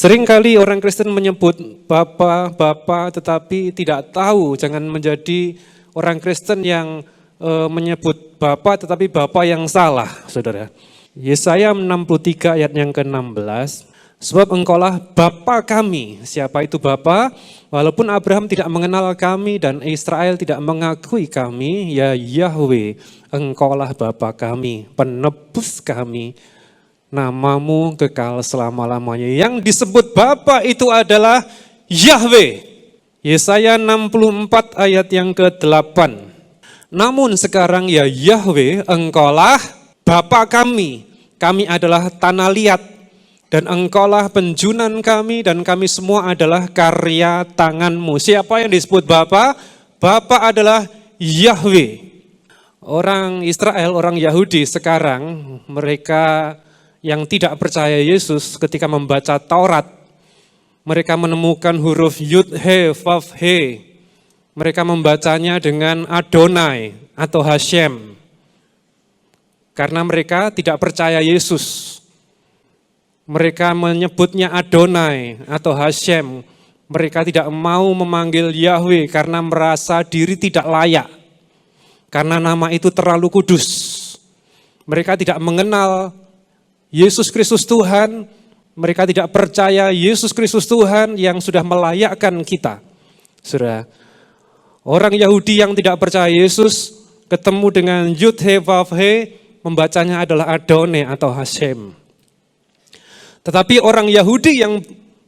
Seringkali orang Kristen menyebut Bapa, tetapi tidak tahu, jangan menjadi orang Kristen yang menyebut Bapa tetapi Bapa yang salah, saudara. Yesaya 63 ayat yang ke-16, sebab engkaulah Bapa kami. Siapa itu Bapa? Walaupun Abraham tidak mengenal kami dan Israel tidak mengakui kami, ya Yahweh, engkaulah Bapa kami, penebus kami. Namamu kekal selama-lamanya. Yang disebut Bapa itu adalah Yahweh. Yesaya 64 ayat yang ke-8. Namun sekarang ya Yahweh, engkaulah Bapa kami. Kami adalah tanah liat. Dan engkaulah penjunan kami dan kami semua adalah karya tanganmu. Siapa yang disebut Bapa? Bapa adalah Yahweh. Orang Israel, orang Yahudi sekarang, mereka yang tidak percaya Yesus ketika membaca Taurat, mereka menemukan huruf Yud, He, Vav, He. Mereka membacanya dengan Adonai atau Hashem. Karena mereka tidak percaya Yesus. Mereka menyebutnya Adonai atau Hashem. Mereka tidak mau memanggil Yahweh karena merasa diri tidak layak. Karena nama itu terlalu kudus. Mereka tidak mengenal Yesus Kristus Tuhan, mereka tidak percaya Yesus Kristus Tuhan yang sudah melayakkan kita. Saudara, orang Yahudi yang tidak percaya Yesus ketemu dengan Yud He Vav He, membacanya adalah Adonai atau Hashem. Tetapi orang Yahudi yang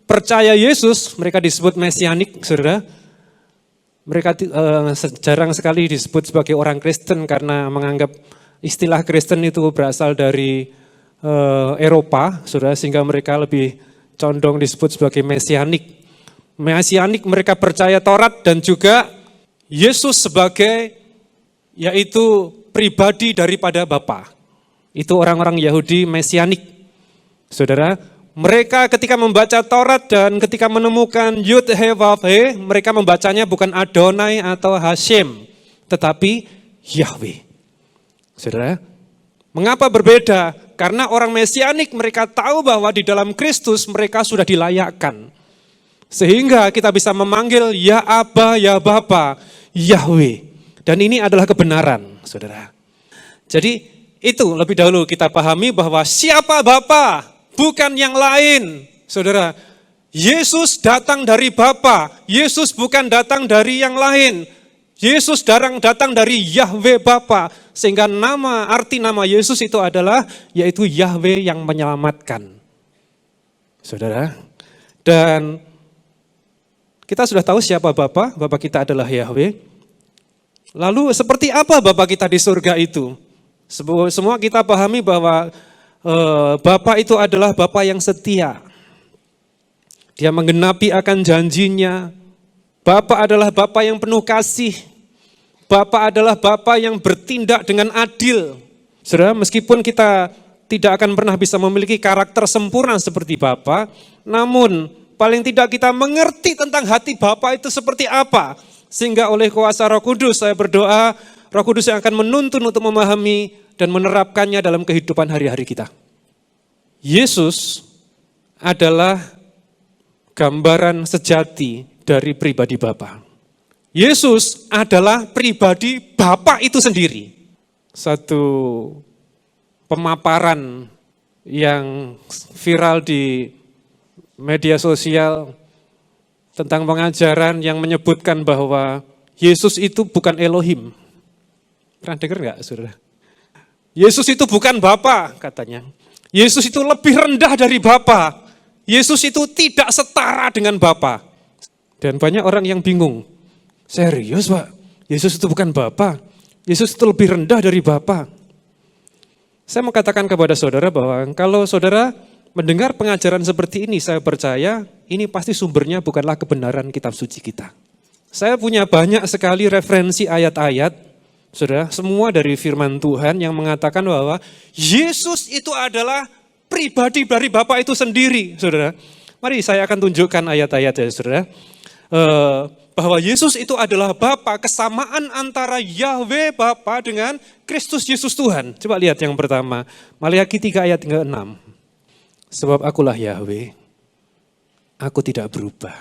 percaya Yesus, mereka disebut mesianik, saudara. Mereka jarang sekali disebut sebagai orang Kristen karena menganggap istilah Kristen itu berasal dari Eropa, saudara, sehingga mereka lebih condong disebut sebagai mesianik. Mesianik mereka percaya Taurat dan juga Yesus sebagai yaitu pribadi daripada Bapa. Itu orang-orang Yahudi mesianik. Saudara, mereka ketika membaca Taurat dan ketika menemukan Yud He Vav He, mereka membacanya bukan Adonai atau Hashem, tetapi Yahweh. Saudara, mengapa berbeda? Karena orang mesianik mereka tahu bahwa di dalam Kristus mereka sudah dilayakkan. Sehingga kita bisa memanggil ya Aba, ya Bapa, Yahweh. Dan ini adalah kebenaran, saudara. Jadi itu lebih dahulu kita pahami bahwa siapa Bapa, bukan yang lain, saudara. Yesus datang dari Bapa, Yesus bukan datang dari yang lain. Yesus datang dari Yahweh Bapa, sehingga arti nama Yesus itu adalah yaitu Yahweh yang menyelamatkan. Saudara, dan kita sudah tahu siapa Bapa kita adalah Yahweh. Lalu seperti apa Bapa kita di surga itu? Semua kita pahami bahwa Bapa itu adalah Bapa yang setia. Dia menggenapi akan janjinya. Bapa adalah Bapa yang penuh kasih. Bapa adalah Bapa yang bertindak dengan adil. Saudara, meskipun kita tidak akan pernah bisa memiliki karakter sempurna seperti Bapa, namun paling tidak kita mengerti tentang hati Bapa itu seperti apa. Sehingga oleh kuasa Roh Kudus saya berdoa, Roh Kudus yang akan menuntun untuk memahami dan menerapkannya dalam kehidupan hari-hari kita. Yesus adalah gambaran sejati dari pribadi Bapa. Yesus adalah pribadi Bapa itu sendiri. Satu pemaparan yang viral di media sosial tentang pengajaran yang menyebutkan bahwa Yesus itu bukan Elohim. Pernah dengar enggak, saudara? Yesus itu bukan Bapa, katanya. Yesus itu lebih rendah dari Bapa. Yesus itu tidak setara dengan Bapa. Dan banyak orang yang bingung. Serius Pak, Yesus itu bukan Bapa, Yesus itu lebih rendah dari Bapa. Saya mau katakan kepada saudara bahwa kalau saudara mendengar pengajaran seperti ini, saya percaya ini pasti sumbernya bukanlah kebenaran kitab suci kita. Saya punya banyak sekali referensi ayat-ayat, saudara, semua dari firman Tuhan yang mengatakan bahwa Yesus itu adalah pribadi dari Bapa itu sendiri, saudara. Mari saya akan tunjukkan ayat-ayat ya, saudara. Bahwa Yesus itu adalah Bapa, kesamaan antara Yahweh Bapa dengan Kristus Yesus Tuhan. Coba lihat yang pertama, Maliaki 3 ayat ke-6. Sebab akulah Yahweh, aku tidak berubah.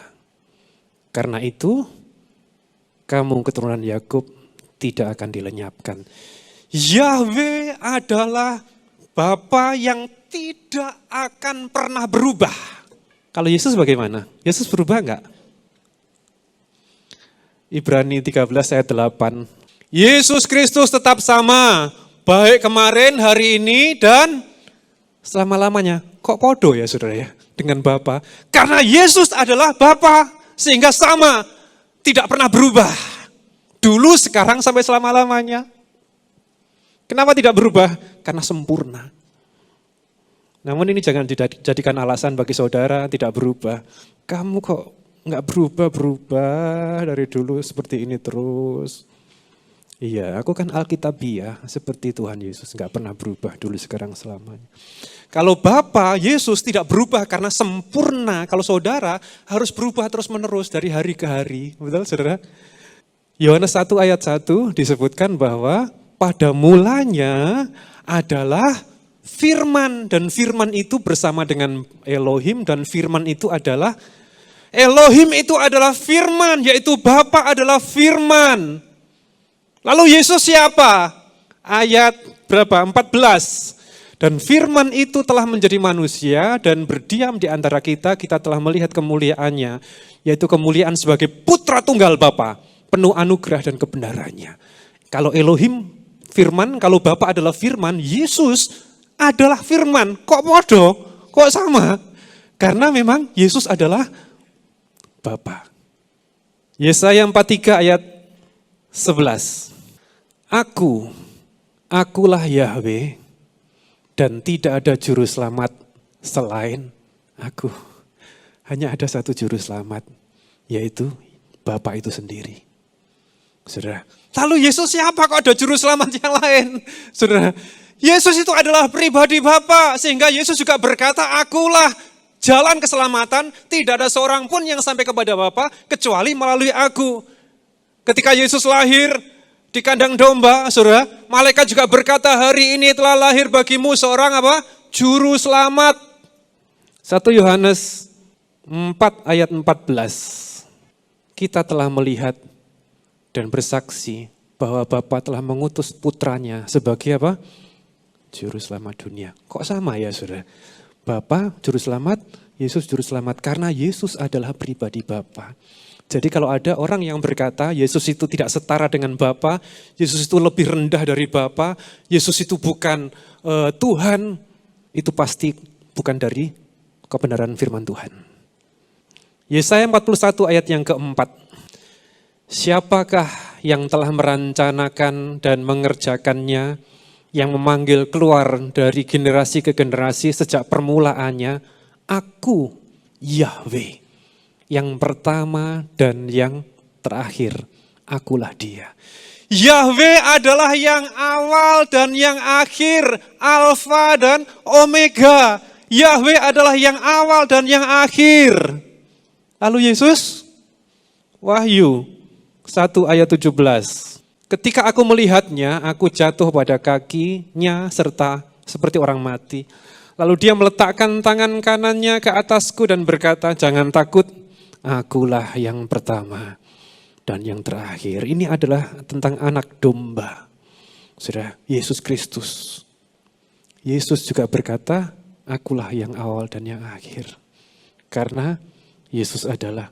Karena itu, kamu keturunan Yakub tidak akan dilenyapkan. Yahweh adalah Bapa yang tidak akan pernah berubah. Kalau Yesus bagaimana? Yesus berubah enggak? Ibrani 13 ayat 8. Yesus Kristus tetap sama, baik kemarin, hari ini, dan selama-lamanya. Kok podo ya saudara ya dengan Bapa? Karena Yesus adalah Bapa, sehingga sama, tidak pernah berubah. Dulu, sekarang, sampai selama-lamanya. Kenapa tidak berubah? Karena sempurna. Namun ini jangan dijadikan alasan bagi saudara tidak berubah. Kamu kok nggak berubah-berubah dari dulu seperti ini terus. Iya, aku kan Alkitabiah seperti Tuhan Yesus, nggak pernah berubah dulu, sekarang, selamanya. Kalau Bapa Yesus tidak berubah karena sempurna, kalau saudara harus berubah terus-menerus dari hari ke hari. Betul saudara? Yohanes 1 ayat 1 disebutkan bahwa pada mulanya adalah firman, dan firman itu bersama dengan Elohim, dan firman itu adalah Elohim itu adalah firman, yaitu Bapa adalah firman. Lalu Yesus siapa? Ayat berapa? 14. Dan firman itu telah menjadi manusia dan berdiam di antara kita, kita telah melihat kemuliaannya, yaitu kemuliaan sebagai putra tunggal Bapa, penuh anugerah dan kebenarannya. Kalau Elohim firman, kalau Bapa adalah firman, Yesus adalah firman. Kok podo? Kok sama? Karena memang Yesus adalah Bapa. Yesaya 43 ayat 11. Akulah Yahweh, dan tidak ada juru selamat selain aku. Hanya ada satu juru selamat, yaitu Bapa itu sendiri. Saudara, lalu Yesus siapa kok ada juru selamat yang lain? Saudara, Yesus itu adalah pribadi Bapa, sehingga Yesus juga berkata, akulah jalan keselamatan, tidak ada seorang pun yang sampai kepada Bapa kecuali melalui aku. Ketika Yesus lahir di kandang domba, saudara, malaikat juga berkata, hari ini telah lahir bagimu seorang apa? Juru selamat. 1 Yohanes 4 ayat 14. Kita telah melihat dan bersaksi bahwa Bapa telah mengutus putranya sebagai apa? Juru selamat dunia. Kok sama ya saudara? Bapa juru selamat, Yesus juru selamat, karena Yesus adalah pribadi Bapa. Jadi kalau ada orang yang berkata Yesus itu tidak setara dengan Bapa, Yesus itu lebih rendah dari Bapa, Yesus itu bukan Tuhan, itu pasti bukan dari kebenaran firman Tuhan. Yesaya 41 ayat yang keempat. Siapakah yang telah merencanakan dan mengerjakannya, yang memanggil keluar dari generasi ke generasi sejak permulaannya? Aku, Yahweh, yang pertama dan yang terakhir, akulah dia. Yahweh adalah yang awal dan yang akhir, Alfa dan Omega. Yahweh adalah yang awal dan yang akhir. Lalu Yesus, Wahyu 1 ayat 17. Ketika aku melihatnya, aku jatuh pada kakinya serta seperti orang mati. Lalu dia meletakkan tangan kanannya ke atasku dan berkata, jangan takut, akulah yang pertama dan yang terakhir. Ini adalah tentang anak domba. Saudara, Yesus Kristus. Yesus juga berkata, akulah yang awal dan yang akhir. Karena Yesus adalah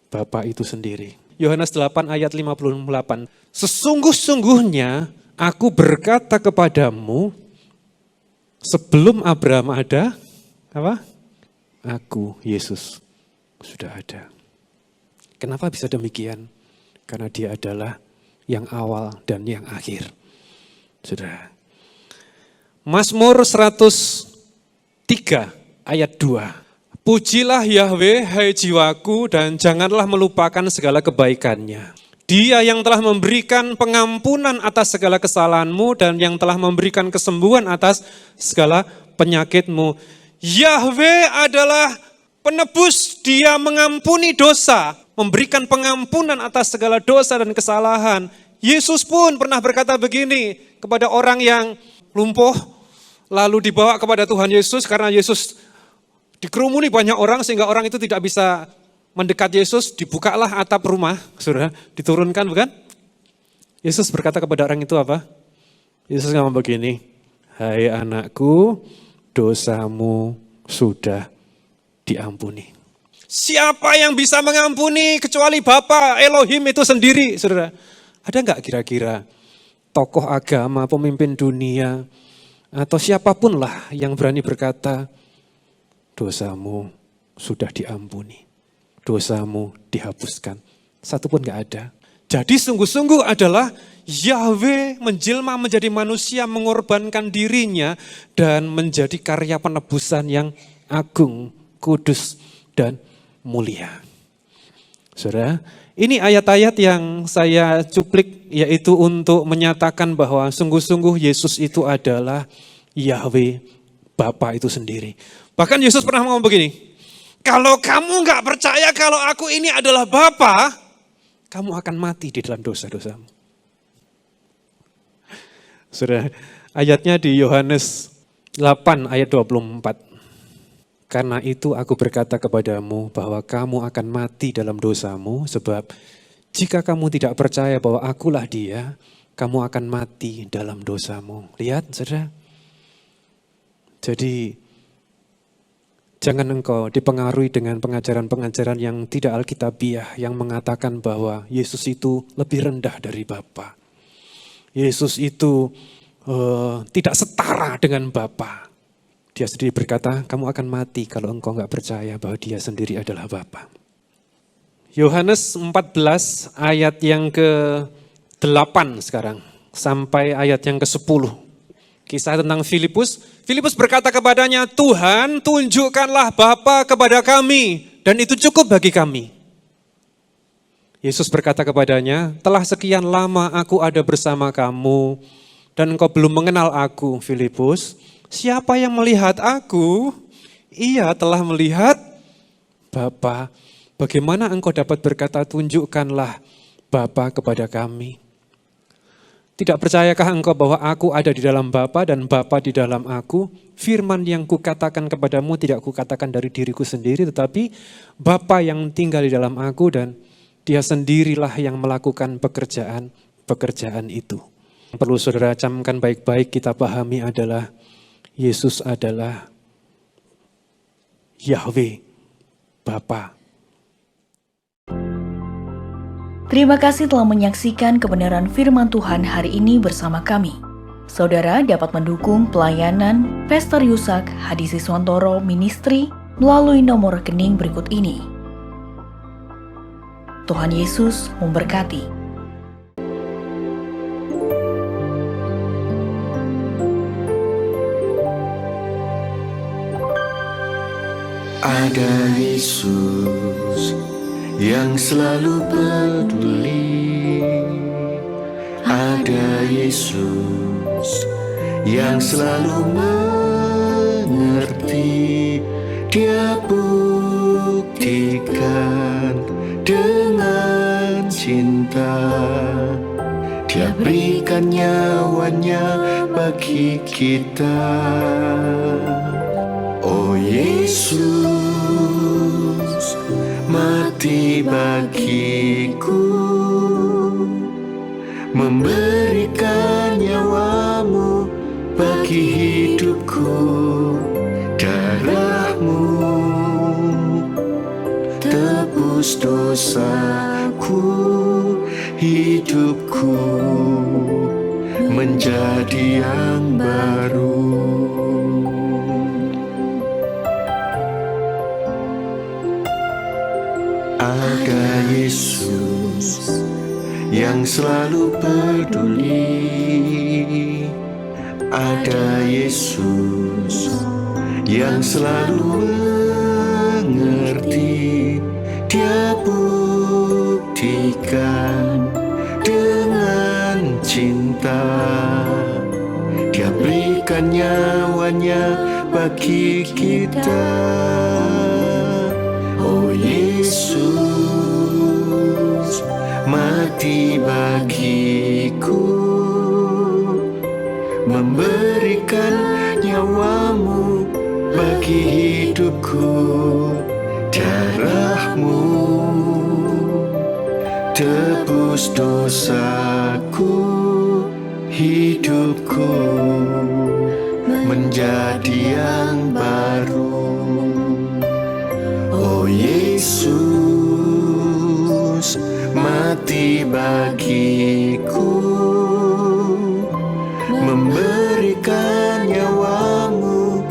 Bapa itu sendiri. Yohanes 8 ayat 58. Sesungguh-sungguhnya aku berkata kepadamu, sebelum Abraham ada, apa? Aku, Yesus, sudah ada. Kenapa bisa demikian? Karena dia adalah yang awal dan yang akhir. Saudara. Mazmur 103 ayat 2. Pujilah Yahweh, hai jiwaku, dan janganlah melupakan segala kebaikannya. Dia yang telah memberikan pengampunan atas segala kesalahanmu dan yang telah memberikan kesembuhan atas segala penyakitmu. Yahweh adalah penebus, dia mengampuni dosa, memberikan pengampunan atas segala dosa dan kesalahan. Yesus pun pernah berkata begini kepada orang yang lumpuh, lalu dibawa kepada Tuhan Yesus karena Yesus Dikerumuni banyak orang sehingga orang itu tidak bisa mendekat Yesus, dibukalah atap rumah, saudara, diturunkan bukan? Yesus berkata kepada orang itu apa? Yesus ngomong begini, hai anakku, dosamu sudah diampuni. Siapa yang bisa mengampuni kecuali Bapa Elohim itu sendiri, saudara? Ada enggak kira-kira tokoh agama, pemimpin dunia, atau siapapun lah yang berani berkata, dosamu sudah diampuni, dosamu dihapuskan. Satu pun enggak ada. Jadi sungguh-sungguh adalah Yahweh menjelma menjadi manusia, mengorbankan dirinya dan menjadi karya penebusan yang agung, kudus, dan mulia. Saudara, ini ayat-ayat yang saya cuplik yaitu untuk menyatakan bahwa sungguh-sungguh Yesus itu adalah Yahweh, Bapa itu sendiri. Bahkan Yesus pernah ngomong begini, kalau kamu nggak percaya kalau aku ini adalah Bapa, kamu akan mati di dalam dosa-dosamu. Saudara, ayatnya di Yohanes 8 ayat 24. Karena itu aku berkata kepadamu bahwa kamu akan mati dalam dosamu, sebab jika kamu tidak percaya bahwa akulah Dia, kamu akan mati dalam dosamu. Lihat, saudara. Jadi, jangan engkau dipengaruhi dengan pengajaran-pengajaran yang tidak alkitabiah, yang mengatakan bahwa Yesus itu lebih rendah dari Bapa. Yesus itu tidak setara dengan Bapa. Dia sendiri berkata, kamu akan mati kalau engkau enggak percaya bahwa Dia sendiri adalah Bapa. Yohanes 14 ayat yang ke-8 sekarang, sampai ayat yang ke-10. Kisah tentang Filipus. Filipus berkata kepadanya, Tuhan tunjukkanlah Bapa kepada kami, dan itu cukup bagi kami. Yesus berkata kepadanya, telah sekian lama aku ada bersama kamu, dan engkau belum mengenal aku, Filipus. Siapa yang melihat aku, ia telah melihat Bapa. Bagaimana engkau dapat berkata, tunjukkanlah Bapa kepada kami? Tidak percayakah engkau bahwa aku ada di dalam Bapa dan Bapa di dalam aku? Firman yang kukatakan kepadamu tidak kukatakan dari diriku sendiri, tetapi Bapa yang tinggal di dalam aku dan Dia sendirilah yang melakukan pekerjaan itu. Yang perlu saudara camkan baik-baik, kita pahami adalah Yesus adalah Yahweh, Bapa. Terima kasih telah menyaksikan kebenaran firman Tuhan hari ini bersama kami. Saudara dapat mendukung pelayanan Pastor Yusak Hadi Siswantoro Ministry melalui nomor rekening berikut ini. Tuhan Yesus memberkati. Ada Yesus yang selalu peduli. Ada Yesus yang selalu mengerti. Dia buktikan dengan cinta. Dia berikan nyawanya bagi kita. Oh Yesus, mati bagiku, memberikan nyawamu bagi hidupku. Darahmu tebus dosaku, hidupku menjadi yang baru. Ada Yesus yang selalu peduli. Ada Yesus yang selalu mengerti. Dia buktikan dengan cinta. Dia berikan nyawanya bagi kita. Oh Yesus, mati bagiku, memberikan nyawamu bagi bagi hidupku. Darah-Mu tebus dosaku, hidupku menjadi yang baru. Oh Yesus, mati bagiku, memberikan nyawa-Mu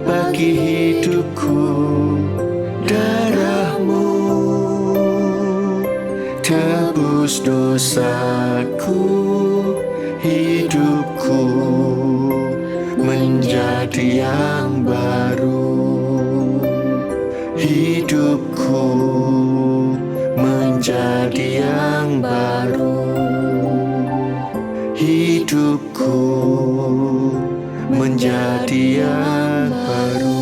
bagi hidupku. Darah-Mu tebus dosaku, hidupku menjadi yang baru. Hidupku menjadi yang baru. Hidupku menjadi yang baru.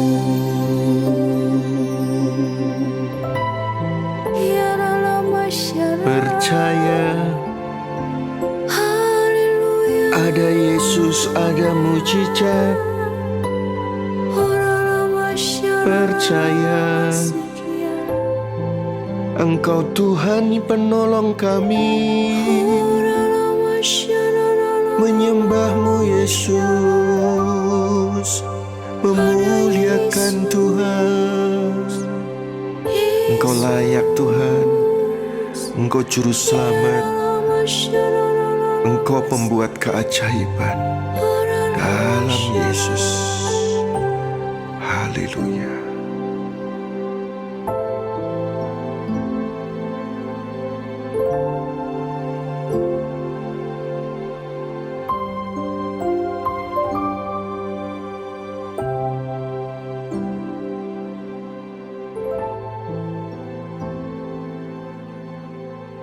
Percaya ada Yesus, ada mujizat. Percaya Engkau Tuhan penolong kami. Menyembah-Mu Yesus, memuliakan Tuhan. Engkau layak Tuhan, Engkau juru selamat, Engkau pembuat keajaiban dalam Yesus. Haleluya.